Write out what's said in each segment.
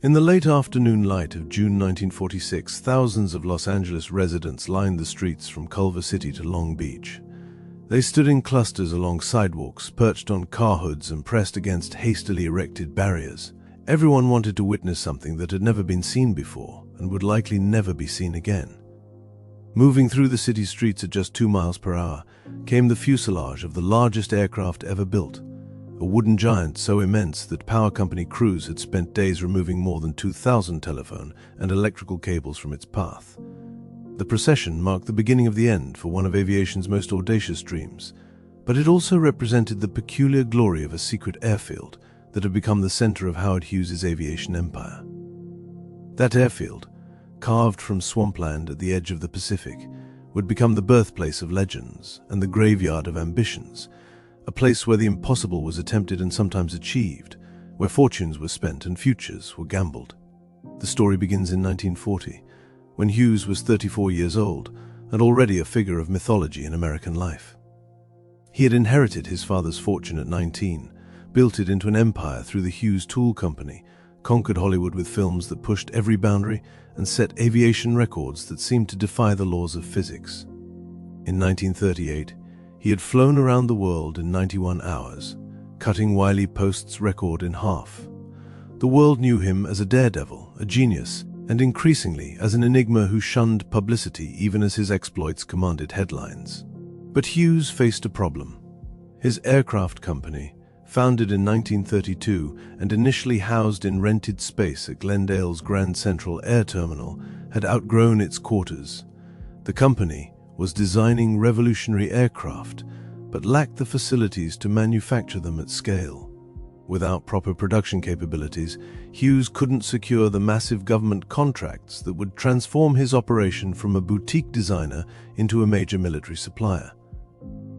In the late afternoon light of June 1946, thousands of Los Angeles residents lined the streets from Culver City to Long Beach. They stood in clusters along sidewalks, perched on car hoods and pressed against hastily erected barriers. Everyone wanted to witness something that had never been seen before and would likely never be seen again. Moving through the city streets at just 2 miles per hour came the fuselage of the largest aircraft ever built, a wooden giant so immense that power company crews had spent days removing more than 2,000 telephone and electrical cables from its path. The procession marked the beginning of the end for one of aviation's most audacious dreams, but it also represented the peculiar glory of a secret airfield that had become the center of Howard Hughes' aviation empire. That airfield, carved from swampland at the edge of the Pacific, would become the birthplace of legends and the graveyard of ambitions, a place where the impossible was attempted and sometimes achieved, where fortunes were spent and futures were gambled. The story begins in 1940, when Hughes was 34 years old and already a figure of mythology in American life. He had inherited his father's fortune at 19, built it into an empire through the Hughes Tool Company, conquered Hollywood with films that pushed every boundary, and set aviation records that seemed to defy the laws of physics. In 1938, he had flown around the world in 91 hours, cutting Wiley Post's record in half. The world knew him as a daredevil, a genius, and increasingly as an enigma who shunned publicity even as his exploits commanded headlines. But Hughes faced a problem. His aircraft company, founded in 1932 and initially housed in rented space at Glendale's Grand Central Air Terminal, had outgrown its quarters. The company was designing revolutionary aircraft, but lacked the facilities to manufacture them at scale. Without proper production capabilities, Hughes couldn't secure the massive government contracts that would transform his operation from a boutique designer into a major military supplier.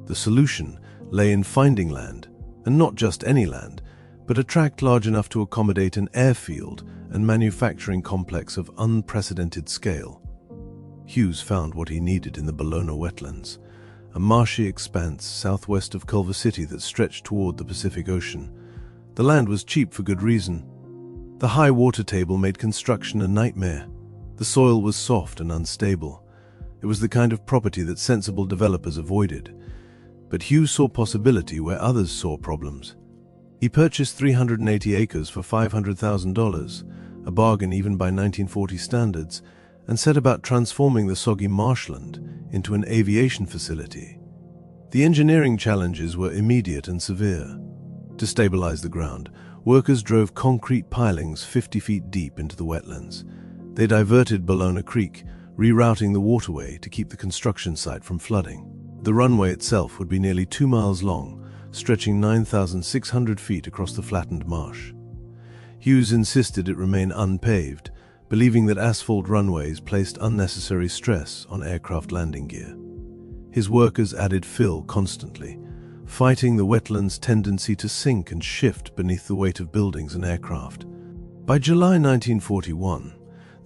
The solution lay in finding land, and not just any land, but a tract large enough to accommodate an airfield and manufacturing complex of unprecedented scale. Hughes found what he needed in the Bologna wetlands, a marshy expanse southwest of Culver City that stretched toward the Pacific Ocean. The land was cheap for good reason. The high water table made construction a nightmare. The soil was soft and unstable. It was the kind of property that sensible developers avoided. But Hughes saw possibility where others saw problems. He purchased 380 acres for $500,000, a bargain even by 1940 standards, and set about transforming the soggy marshland into an aviation facility. The engineering challenges were immediate and severe. To stabilize the ground, workers drove concrete pilings 50 feet deep into the wetlands. They diverted Bologna Creek, rerouting the waterway to keep the construction site from flooding. The runway itself would be nearly 2 miles long, stretching 9,600 feet across the flattened marsh. Hughes insisted it remain unpaved, believing that asphalt runways placed unnecessary stress on aircraft landing gear. His workers added fill constantly, fighting the wetlands' tendency to sink and shift beneath the weight of buildings and aircraft. By July 1941,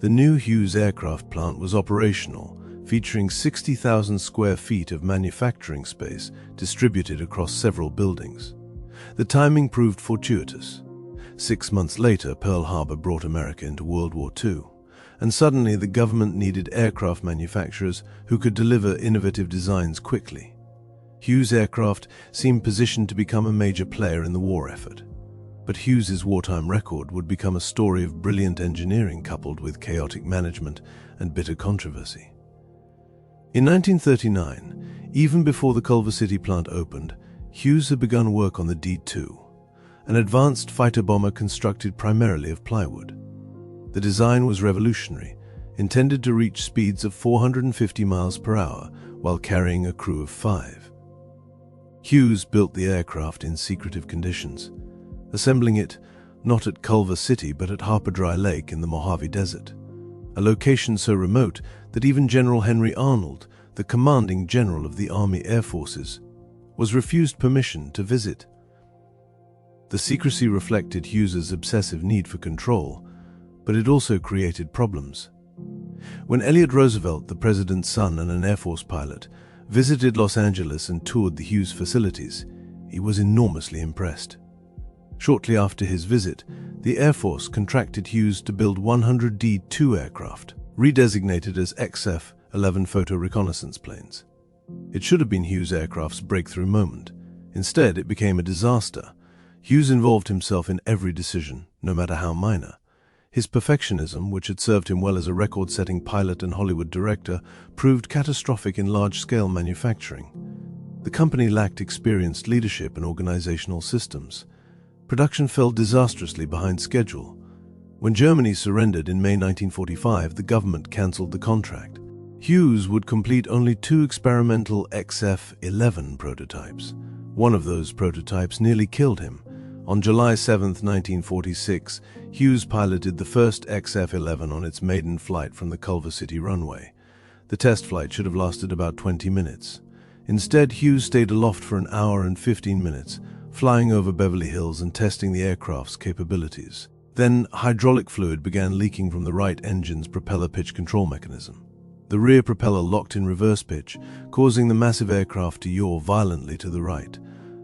the new Hughes Aircraft plant was operational, featuring 60,000 square feet of manufacturing space distributed across several buildings. The timing proved fortuitous. 6 months later, Pearl Harbor brought America into World War II, and suddenly the government needed aircraft manufacturers who could deliver innovative designs quickly. Hughes Aircraft seemed positioned to become a major player in the war effort. But Hughes's wartime record would become a story of brilliant engineering coupled with chaotic management and bitter controversy. In 1939, even before the Culver City plant opened, Hughes had begun work on the D-2, an advanced fighter bomber constructed primarily of plywood. The design was revolutionary, intended to reach speeds of 450 miles per hour while carrying a crew of 5. Hughes built the aircraft in secretive conditions, assembling it not at Culver City but at Harper Dry Lake in the Mojave Desert, a location so remote that even General Henry Arnold, the commanding general of the Army Air Forces, was refused permission to visit. The secrecy reflected Hughes's obsessive need for control, but it also created problems. When Elliott Roosevelt, the president's son and an Air Force pilot, visited Los Angeles and toured the Hughes facilities, he was enormously impressed. Shortly after his visit, The Air Force contracted Hughes to build 100 D-2 aircraft, redesignated as XF-11 photo reconnaissance planes. It should have been Hughes Aircraft's breakthrough moment. Instead, it became a disaster. Hughes involved himself in every decision, no matter how minor. His perfectionism, which had served him well as a record-setting pilot and Hollywood director, proved catastrophic in large-scale manufacturing. The company lacked experienced leadership and organizational systems. Production fell disastrously behind schedule. When Germany surrendered in May 1945, the government cancelled the contract. Hughes would complete only 2 experimental XF-11 prototypes. One of those prototypes nearly killed him. On July 7, 1946, Hughes piloted the first XF-11 on its maiden flight from the Culver City runway. The test flight should have lasted about 20 minutes. Instead, Hughes stayed aloft for an hour and 15 minutes, flying over Beverly Hills and testing the aircraft's capabilities. Then, hydraulic fluid began leaking from the right engine's propeller pitch control mechanism. The rear propeller locked in reverse pitch, causing the massive aircraft to yaw violently to the right.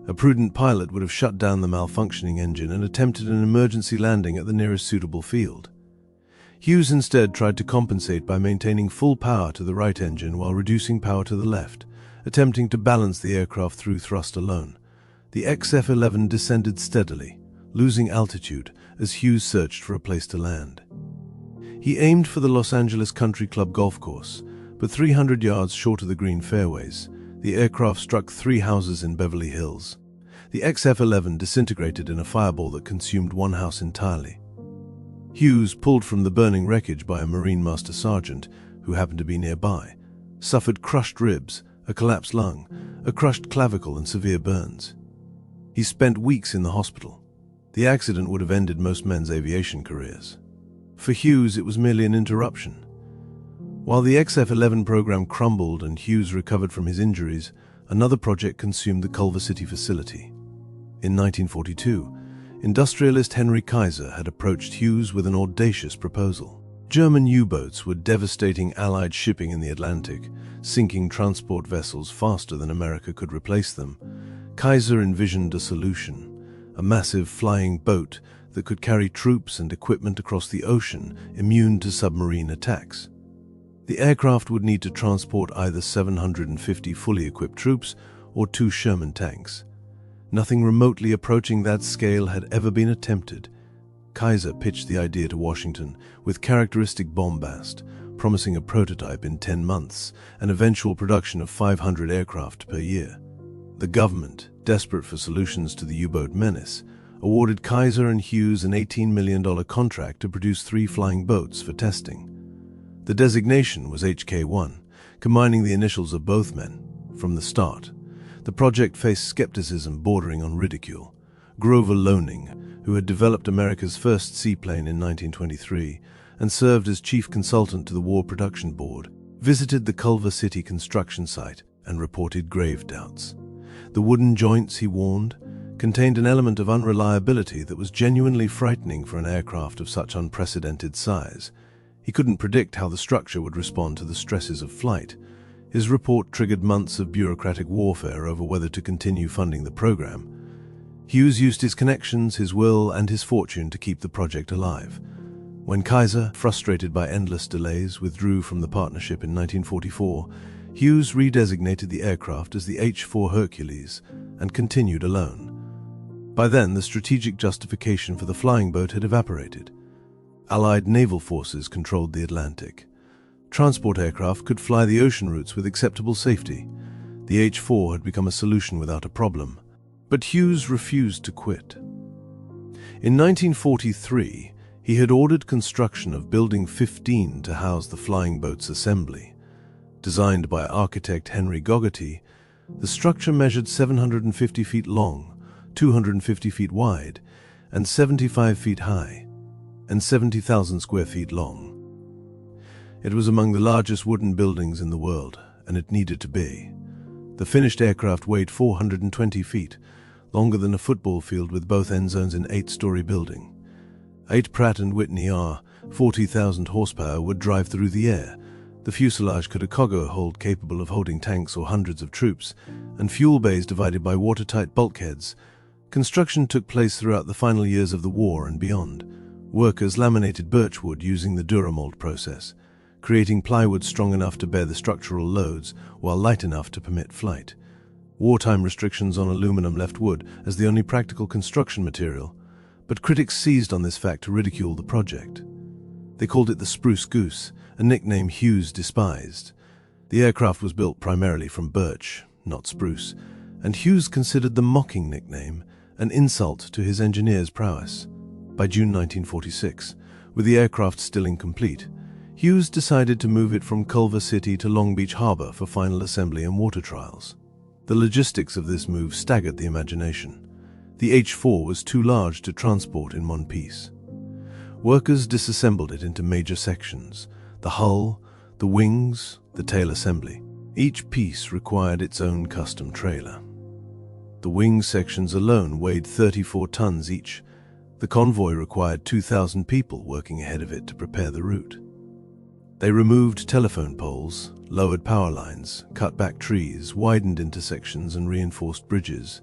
A prudent pilot would have shut down the malfunctioning engine and attempted an emergency landing at the nearest suitable field. Hughes instead tried to compensate by maintaining full power to the right engine while reducing power to the left, attempting to balance the aircraft through thrust alone. The XF-11 descended steadily, losing altitude as Hughes searched for a place to land. He aimed for the Los Angeles Country Club golf course, but 300 yards short of the green fairways, the aircraft struck 3 houses in Beverly Hills. The XF-11 disintegrated in a fireball that consumed one house entirely. Hughes, pulled from the burning wreckage by a Marine Master Sergeant, who happened to be nearby, suffered crushed ribs, a collapsed lung, a crushed clavicle and severe burns. He spent weeks in the hospital. The accident would have ended most men's aviation careers. For Hughes, it was merely an interruption. While the XF-11 program crumbled and Hughes recovered from his injuries, another project consumed the Culver City facility. In 1942, industrialist Henry Kaiser had approached Hughes with an audacious proposal. German U-boats were devastating Allied shipping in the Atlantic, sinking transport vessels faster than America could replace them. Kaiser envisioned a solution, a massive flying boat that could carry troops and equipment across the ocean, immune to submarine attacks. The aircraft would need to transport either 750 fully equipped troops or 2 Sherman tanks. Nothing remotely approaching that scale had ever been attempted. Kaiser pitched the idea to Washington with characteristic bombast, promising a prototype in 10 months and eventual production of 500 aircraft per year. The government, desperate for solutions to the U-boat menace, awarded Kaiser and Hughes an $18 million contract to produce 3 flying boats for testing. The designation was HK-1, combining the initials of both men. From the start, the project faced skepticism bordering on ridicule. Grover Loening, who had developed America's first seaplane in 1923 and served as chief consultant to the War Production Board, visited the Culver City construction site and reported grave doubts. The wooden joints, he warned, contained an element of unreliability that was genuinely frightening for an aircraft of such unprecedented size. He couldn't predict how the structure would respond to the stresses of flight. His report triggered months of bureaucratic warfare over whether to continue funding the program. Hughes used his connections, his will, and his fortune to keep the project alive. When Kaiser, frustrated by endless delays, withdrew from the partnership in 1944, Hughes redesignated the aircraft as the H-4 Hercules and continued alone. By then, the strategic justification for the flying boat had evaporated. Allied naval forces controlled the Atlantic. Transport aircraft could fly the ocean routes with acceptable safety. The H-4 had become a solution without a problem. But Hughes refused to quit. In 1943, he had ordered construction of Building 15 to house the flying boat's assembly. Designed by architect Henry Gogarty, the structure measured 750 feet long, 250 feet wide, and 75 feet high, and 70,000 square feet long. It was among the largest wooden buildings in the world, and it needed to be. The finished aircraft weighed 420 feet, longer than a football field with both end zones in 8-story building. 8 Pratt & Whitney R 40,000 horsepower would drive through the air. The fuselage could a cargo hold capable of holding tanks or hundreds of troops, and fuel bays divided by watertight bulkheads. Construction took place throughout the final years of the war and beyond. Workers laminated birchwood using the Duramold process, creating plywood strong enough to bear the structural loads while light enough to permit flight. Wartime restrictions on aluminum left wood as the only practical construction material, but critics seized on this fact to ridicule the project. They called it the Spruce Goose, a nickname Hughes despised. The aircraft was built primarily from birch, not spruce, and Hughes considered the mocking nickname an insult to his engineers' prowess. By June 1946, with the aircraft still incomplete, Hughes decided to move it from Culver City to Long Beach Harbor for final assembly and water trials. The logistics of this move staggered the imagination. The H-4 was too large to transport in one piece. Workers disassembled it into major sections: the hull, the wings, the tail assembly. Each piece required its own custom trailer. The wing sections alone weighed 34 tons each. The convoy required 2,000 people working ahead of it to prepare the route. They removed telephone poles, lowered power lines, cut back trees, widened intersections, and reinforced bridges.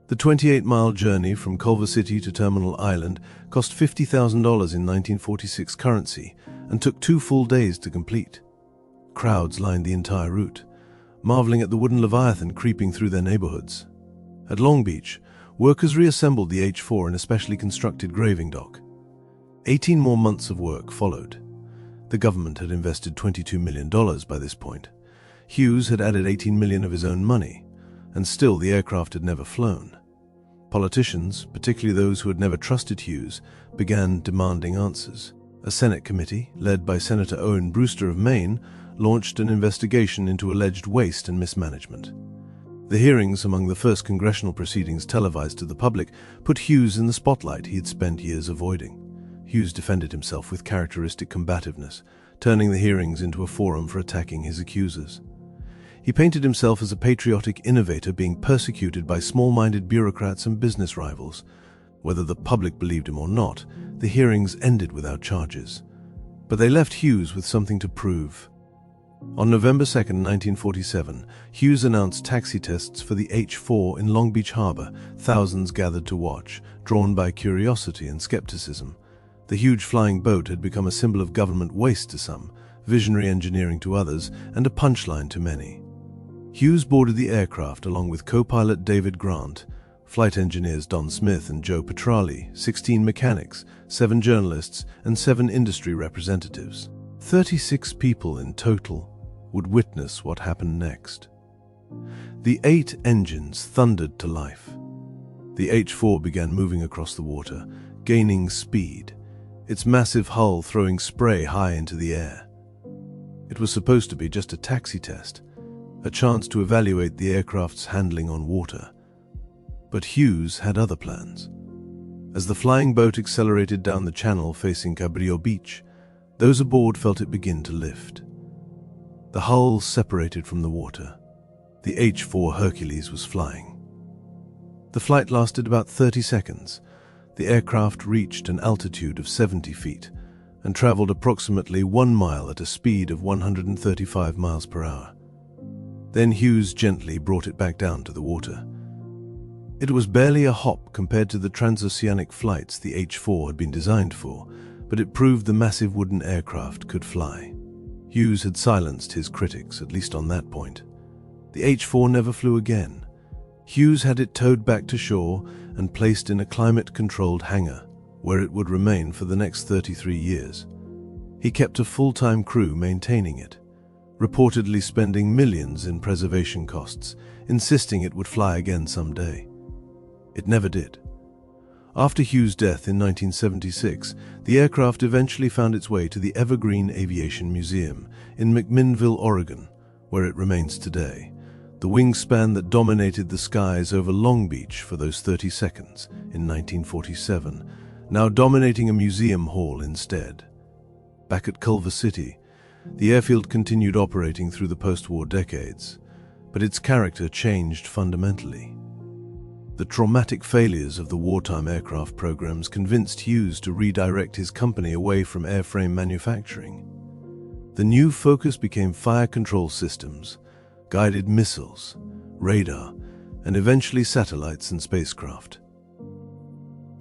The 28-mile journey from Culver City to Terminal Island cost $50,000 in 1946 currency and took 2 full days to complete. Crowds lined the entire route, marveling at the wooden Leviathan creeping through their neighborhoods. At Long Beach, workers reassembled the H-4 in a specially constructed graving dock. 18 more months of work followed. The government had invested $22 million by this point. Hughes had added $18 million of his own money, and still the aircraft had never flown. Politicians, particularly those who had never trusted Hughes, began demanding answers. A Senate committee, led by Senator Owen Brewster of Maine, launched an investigation into alleged waste and mismanagement. The hearings, among the first congressional proceedings televised to the public, put Hughes in the spotlight he had spent years avoiding. Hughes defended himself with characteristic combativeness, turning the hearings into a forum for attacking his accusers. He painted himself as a patriotic innovator being persecuted by small-minded bureaucrats and business rivals. Whether the public believed him or not, the hearings ended without charges. But they left Hughes with something to prove. On November 2, 1947, Hughes announced taxi tests for the H-4 in Long Beach Harbor. Thousands gathered to watch, drawn by curiosity and skepticism. The huge flying boat had become a symbol of government waste to some, visionary engineering to others, and a punchline to many. Hughes boarded the aircraft along with co-pilot David Grant, flight engineers Don Smith and Joe Petrali, 16 mechanics, 7 journalists, and 7 industry representatives. 36 people in total would witness what happened next. The 8 engines thundered to life. The H-4 began moving across the water, gaining speed, its massive hull throwing spray high into the air. It was supposed to be just a taxi test, a chance to evaluate the aircraft's handling on water. But Hughes had other plans. As the flying boat accelerated down the channel facing Cabrillo Beach, those aboard felt it begin to lift. The hull separated from the water. The H-4 Hercules was flying. The flight lasted about 30 seconds. The aircraft reached an altitude of 70 feet and traveled approximately 1 mile at a speed of 135 miles per hour. Then Hughes gently brought it back down to the water. It was barely a hop compared to the transoceanic flights the H-4 had been designed for, but it proved the massive wooden aircraft could fly. Hughes had silenced his critics, at least on that point. The H-4 never flew again. Hughes had it towed back to shore and placed in a climate-controlled hangar, where it would remain for the next 33 years. He kept a full-time crew maintaining it, reportedly spending millions in preservation costs, insisting it would fly again someday. It never did. After Hughes' death in 1976, the aircraft eventually found its way to the Evergreen Aviation Museum in McMinnville, Oregon, where it remains today. The wingspan that dominated the skies over Long Beach for those 30 seconds in 1947, now dominating a museum hall instead. Back at Culver City, the airfield continued operating through the post-war decades, but its character changed fundamentally. The traumatic failures of the wartime aircraft programs convinced Hughes to redirect his company away from airframe manufacturing. The new focus became fire control systems, guided missiles, radar, and eventually satellites and spacecraft.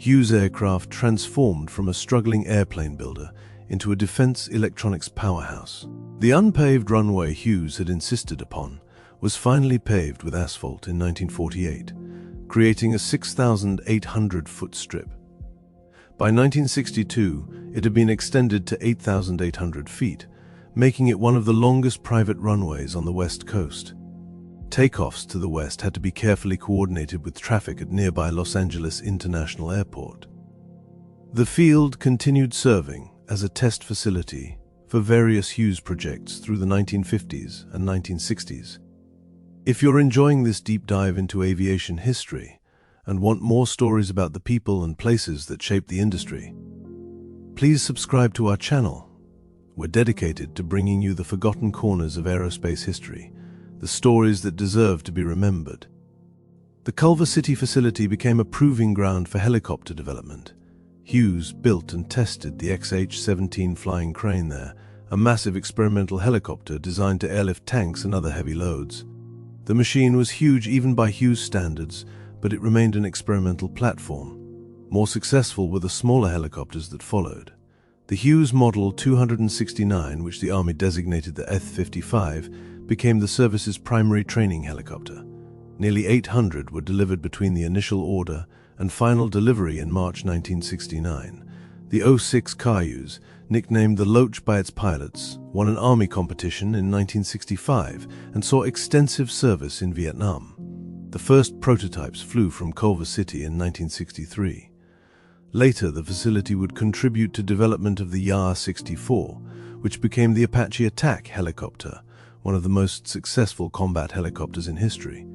Hughes Aircraft transformed from a struggling airplane builder into a defense electronics powerhouse. The unpaved runway Hughes had insisted upon was finally paved with asphalt in 1948, creating a 6,800-foot strip. By 1962, it had been extended to 8,800 feet, making it one of the longest private runways on the West Coast. Takeoffs to the west had to be carefully coordinated with traffic at nearby Los Angeles International Airport. The field continued serving as a test facility for various Hughes projects through the 1950s and 1960s. If you're enjoying this deep dive into aviation history and want more stories about the people and places that shaped the industry, please subscribe to our channel. We're dedicated to bringing you the forgotten corners of aerospace history, the stories that deserve to be remembered. The Culver City facility became a proving ground for helicopter development. Hughes built and tested the XH-17 flying crane there, a massive experimental helicopter designed to airlift tanks and other heavy loads. The machine was huge even by Hughes standards, but it remained an experimental platform. More successful were the smaller helicopters that followed. The Hughes Model 269, which the Army designated the F-55, became the service's primary training helicopter. Nearly 800 were delivered between the initial order and final delivery in March 1969. The 06 Cayuse, nicknamed the Loach by its pilots, won an Army competition in 1965 and saw extensive service in Vietnam. The first prototypes flew from Culver City in 1963. Later, the facility would contribute to development of the YAR-64, which became the Apache attack helicopter, one of the most successful combat helicopters in history.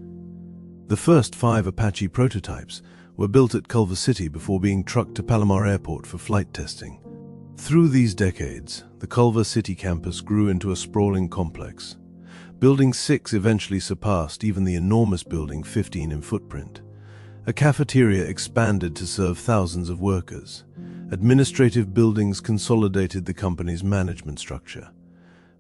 The first 5 Apache prototypes were built at Culver City before being trucked to Palomar Airport for flight testing. Through these decades, the Culver City campus grew into a sprawling complex. Building 6 eventually surpassed even the enormous Building 15 in footprint. A cafeteria expanded to serve thousands of workers. Administrative buildings consolidated the company's management structure.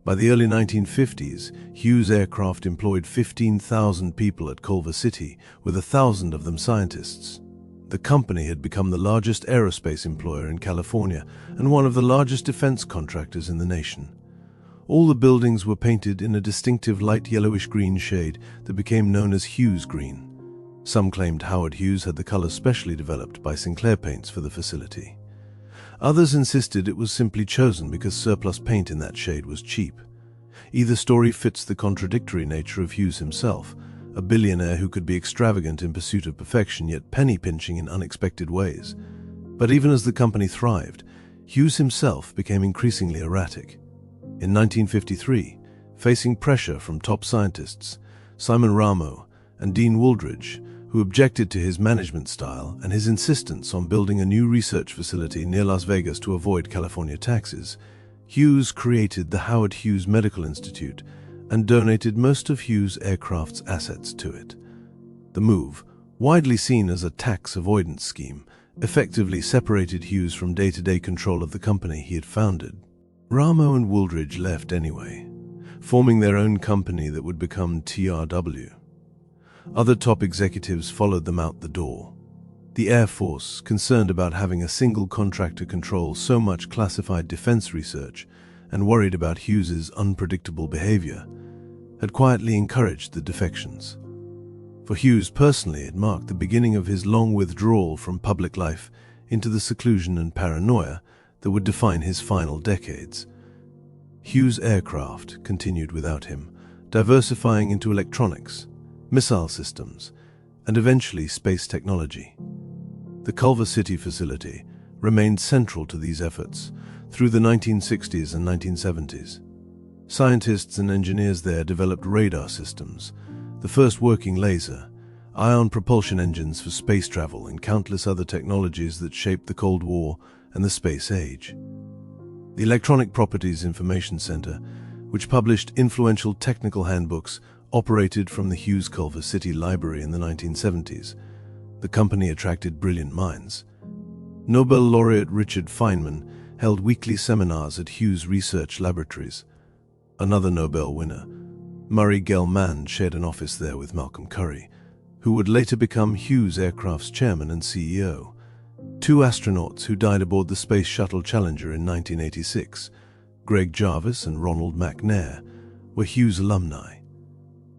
By the early 1950s, Hughes Aircraft employed 15,000 people at Culver City, with 1,000 of them scientists. The company had become the largest aerospace employer in California and one of the largest defense contractors in the nation. All the buildings were painted in a distinctive light yellowish-green shade that became known as Hughes green. Some claimed Howard Hughes had the color specially developed by Sinclair Paints for the facility. Others insisted it was simply chosen because surplus paint in that shade was cheap. Either story fits the contradictory nature of Hughes himself, a billionaire who could be extravagant in pursuit of perfection yet penny-pinching in unexpected ways. But even as the company thrived, Hughes himself became increasingly erratic. In 1953, facing pressure from top scientists, Simon Ramo and Dean Wooldridge, who objected to his management style and his insistence on building a new research facility near Las Vegas to avoid California taxes, Hughes created the Howard Hughes Medical Institute and donated most of Hughes Aircraft's assets to it. The move, widely seen as a tax avoidance scheme, effectively separated Hughes from day-to-day control of the company he had founded. Ramo and Wooldridge left anyway, forming their own company that would become TRW. Other top executives followed them out the door. The Air Force, concerned about having a single contractor control so much classified defense research and worried about Hughes's unpredictable behavior, had quietly encouraged the defections. For Hughes personally, it marked the beginning of his long withdrawal from public life into the seclusion and paranoia that would define his final decades. Hughes Aircraft continued without him, diversifying into electronics, missile systems, and eventually space technology. The Culver City facility remained central to these efforts through the 1960s and 1970s. Scientists and engineers there developed radar systems, the first working laser, ion propulsion engines for space travel, and countless other technologies that shaped the Cold War and the space age. The Electronic Properties Information Center, which published influential technical handbooks, operated from the Hughes Culver City Library in the 1970s. The company attracted brilliant minds. Nobel laureate Richard Feynman held weekly seminars at Hughes Research Laboratories. Another Nobel winner, Murray Gell-Mann, shared an office there with Malcolm Curry, who would later become Hughes Aircraft's chairman and CEO. Two astronauts who died aboard the Space Shuttle Challenger in 1986, Greg Jarvis and Ronald McNair, were Hughes alumni.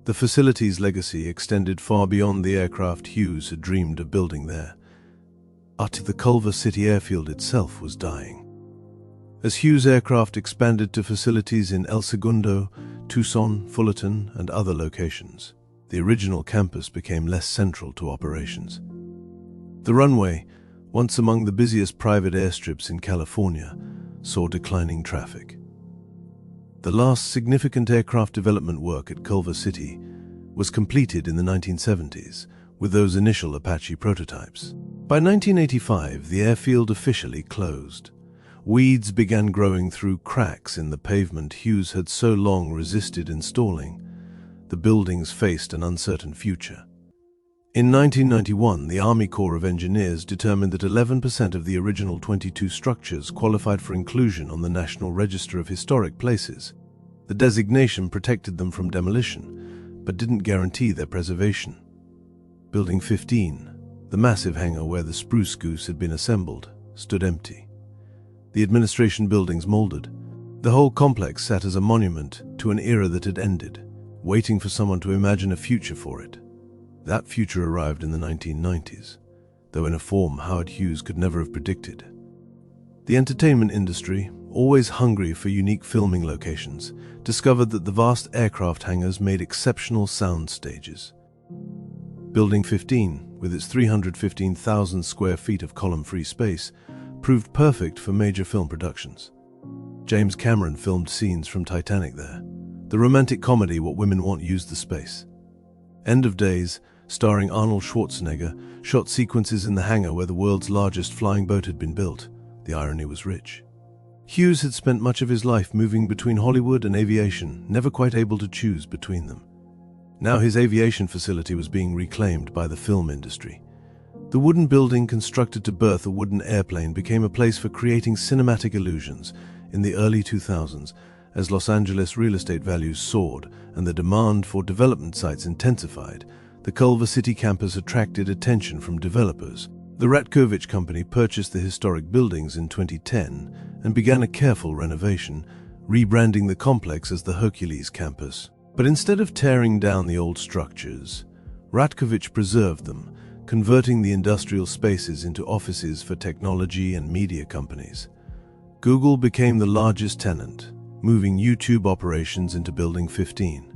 The facility's legacy extended far beyond the aircraft Hughes had dreamed of building there. The Culver City Airfield itself was dying. As Hughes Aircraft expanded to facilities in El Segundo, Tucson, Fullerton, and other locations, the original campus became less central to operations. The runway, once among the busiest private airstrips in California, saw declining traffic. The last significant aircraft development work at Culver City was completed in the 1970s with those initial Apache prototypes. By 1985, the airfield officially closed. Weeds began growing through cracks in the pavement Hughes had so long resisted installing. The buildings faced an uncertain future. In 1991, the Army Corps of Engineers determined that 11% of the original 22 structures qualified for inclusion on the National Register of Historic Places. The designation protected them from demolition, but didn't guarantee their preservation. Building 15, the massive hangar where the Spruce Goose had been assembled, stood empty. The administration buildings molded. The whole complex sat as a monument to an era that had ended, waiting for someone to imagine a future for it. That future arrived in the 1990s, though in a form Howard Hughes could never have predicted. The entertainment industry, always hungry for unique filming locations, discovered that the vast aircraft hangars made exceptional sound stages. Building 15, with its 315,000 square feet of column-free space, proved perfect for major film productions. James Cameron filmed scenes from Titanic there. The romantic comedy What Women Want used the space. End of Days, starring Arnold Schwarzenegger, shot sequences in the hangar where the world's largest flying boat had been built. The irony was rich. Hughes had spent much of his life moving between Hollywood and aviation, never quite able to choose between them. Now his aviation facility was being reclaimed by the film industry. The wooden building constructed to berth a wooden airplane became a place for creating cinematic illusions in the early 2000s as Los Angeles real estate values soared and the demand for development sites intensified. The Culver City campus attracted attention from developers. The Ratkovich Company purchased the historic buildings in 2010 and began a careful renovation, rebranding the complex as the Hercules campus. But instead of tearing down the old structures, Ratkovich preserved them, converting the industrial spaces into offices for technology and media companies. Google became the largest tenant, moving YouTube operations into Building 15.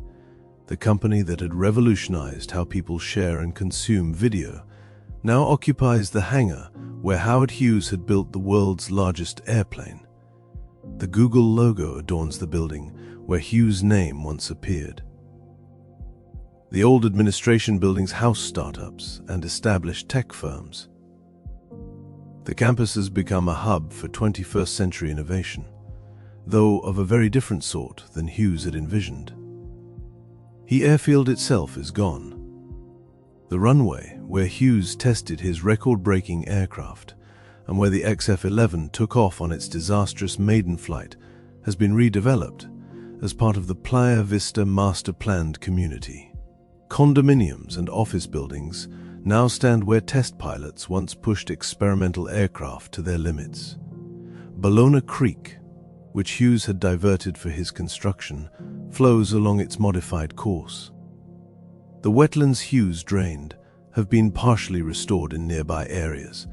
The company that had revolutionized how people share and consume video now occupies the hangar where Howard Hughes had built the world's largest airplane. The Google logo adorns the building where Hughes' name once appeared. The old administration buildings house startups and established tech firms. The campus has become a hub for 21st century innovation, though of a very different sort than Hughes had envisioned. The airfield itself is gone. The runway where Hughes tested his record-breaking aircraft and where the XF-11 took off on its disastrous maiden flight has been redeveloped as part of the Playa Vista master-planned community. Condominiums and office buildings now stand where test pilots once pushed experimental aircraft to their limits. Bologna Creek, which Hughes had diverted for his construction, flows along its modified course. The wetlands Hughes drained have been partially restored in nearby areas,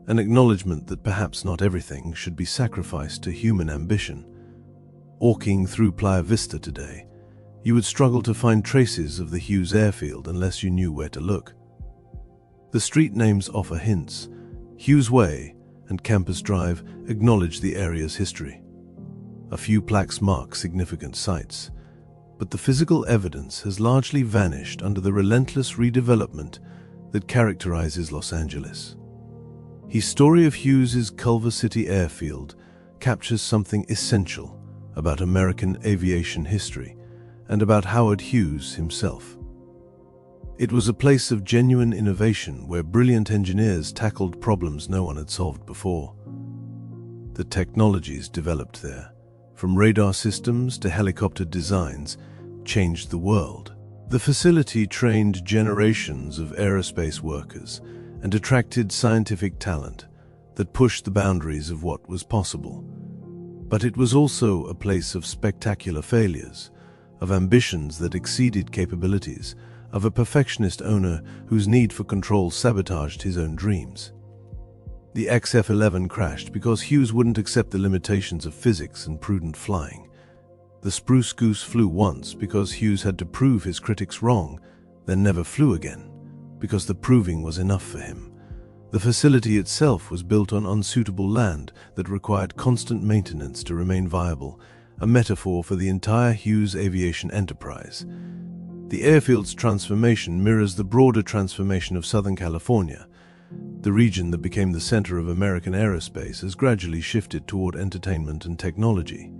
an acknowledgement that perhaps not everything should be sacrificed to human ambition. Walking through Playa Vista today, you would struggle to find traces of the Hughes Airfield unless you knew where to look. The street names offer hints. Hughes Way and Campus Drive acknowledge the area's history. A few plaques mark significant sites, but the physical evidence has largely vanished under the relentless redevelopment that characterizes Los Angeles. His story of Hughes's Culver City Airfield captures something essential about American aviation history and about Howard Hughes himself. It was a place of genuine innovation where brilliant engineers tackled problems no one had solved before. The technologies developed there, from radar systems to helicopter designs, changed the world. The facility trained generations of aerospace workers and attracted scientific talent, that pushed the boundaries of what was possible. But it was also a place of spectacular failures, of ambitions that exceeded capabilities, of a perfectionist owner whose need for control sabotaged his own dreams. The XF-11 crashed because Hughes wouldn't accept the limitations of physics and prudent flying. The Spruce Goose flew once because Hughes had to prove his critics wrong, then never flew again, because the proving was enough for him. The facility itself was built on unsuitable land that required constant maintenance to remain viable, a metaphor for the entire Hughes aviation enterprise. The Airfield's transformation mirrors the broader transformation of Southern California. The region that became the center of American aerospace has gradually shifted toward entertainment and technology.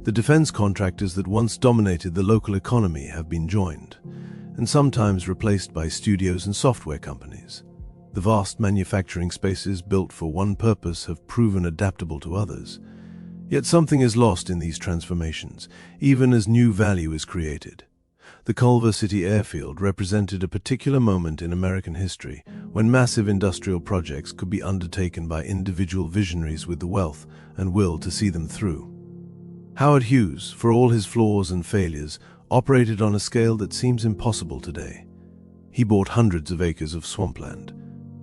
The defense contractors that once dominated the local economy have been joined, and sometimes replaced by studios and software companies. The vast manufacturing spaces built for one purpose have proven adaptable to others. Yet something is lost in these transformations, even as new value is created. The Culver City Airfield represented a particular moment in American history when massive industrial projects could be undertaken by individual visionaries with the wealth and will to see them through. Howard Hughes, for all his flaws and failures, operated on a scale that seems impossible today. He bought hundreds of acres of swampland,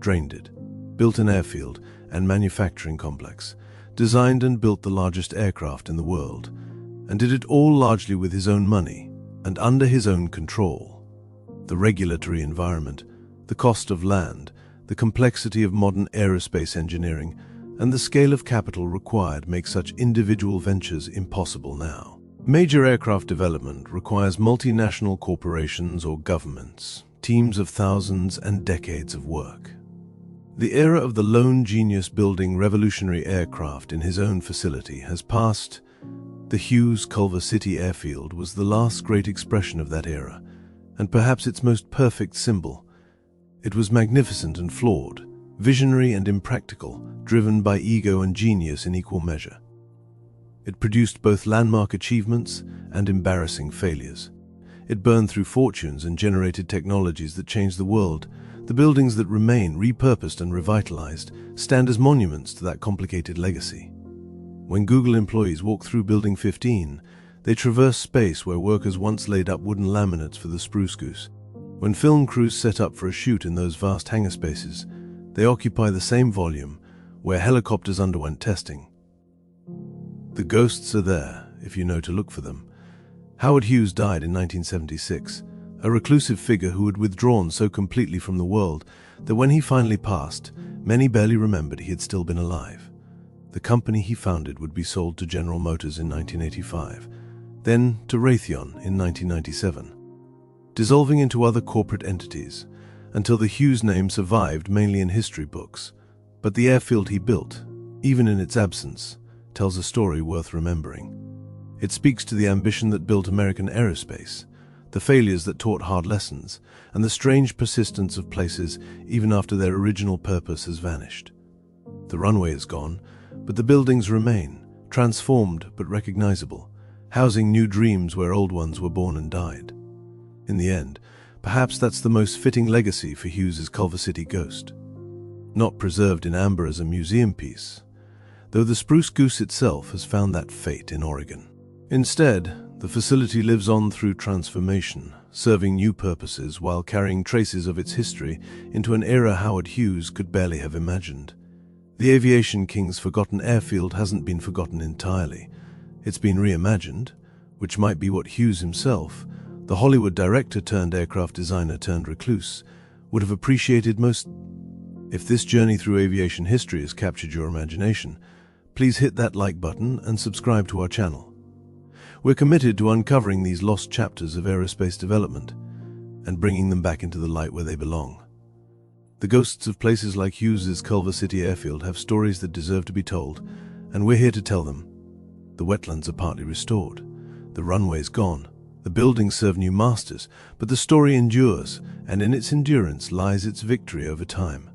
drained it, built an airfield and manufacturing complex, designed and built the largest aircraft in the world, and did it all largely with his own money and under his own control. The regulatory environment, the cost of land, the complexity of modern aerospace engineering, and the scale of capital required make such individual ventures impossible now. Major aircraft development requires multinational corporations or governments, teams of thousands and decades of work. The era of the lone genius building revolutionary aircraft in his own facility has passed. The Hughes Culver City Airfield was the last great expression of that era, and perhaps its most perfect symbol. It was magnificent and flawed, visionary and impractical, driven by ego and genius in equal measure. It produced both landmark achievements and embarrassing failures. It burned through fortunes and generated technologies that changed the world. The buildings that remain, repurposed and revitalized, stand as monuments to that complicated legacy. When Google employees walk through Building 15, they traverse space where workers once laid up wooden laminates for the Spruce Goose. When film crews set up for a shoot in those vast hangar spaces, they occupy the same volume where helicopters underwent testing. The ghosts are there, if you know to look for them. Howard Hughes died in 1976, a reclusive figure who had withdrawn so completely from the world that when he finally passed, many barely remembered he had still been alive. The company he founded would be sold to General Motors in 1985, then to Raytheon in 1997, dissolving into other corporate entities, until the Hughes name survived mainly in history books. But the airfield he built, even in its absence, tells a story worth remembering. It speaks to the ambition that built American aerospace, the failures that taught hard lessons, and the strange persistence of places even after their original purpose has vanished. The runway is gone, but the buildings remain, transformed but recognizable, housing new dreams where old ones were born and died. In the end, perhaps that's the most fitting legacy for Hughes's Culver City ghost. Not preserved in amber as a museum piece, though the Spruce Goose itself has found that fate in Oregon. Instead, the facility lives on through transformation, serving new purposes while carrying traces of its history into an era Howard Hughes could barely have imagined. The aviation king's forgotten airfield hasn't been forgotten entirely. It's been reimagined, which might be what Hughes himself, the Hollywood director turned aircraft designer turned recluse, would have appreciated most. If this journey through aviation history has captured your imagination, please hit that like button and subscribe to our channel. We're committed to uncovering these lost chapters of aerospace development and bringing them back into the light where they belong. The ghosts of places like Hughes's Culver City Airfield have stories that deserve to be told, and we're here to tell them. The wetlands are partly restored. The runway's gone. The buildings serve new masters, but the story endures, and in its endurance lies its victory over time.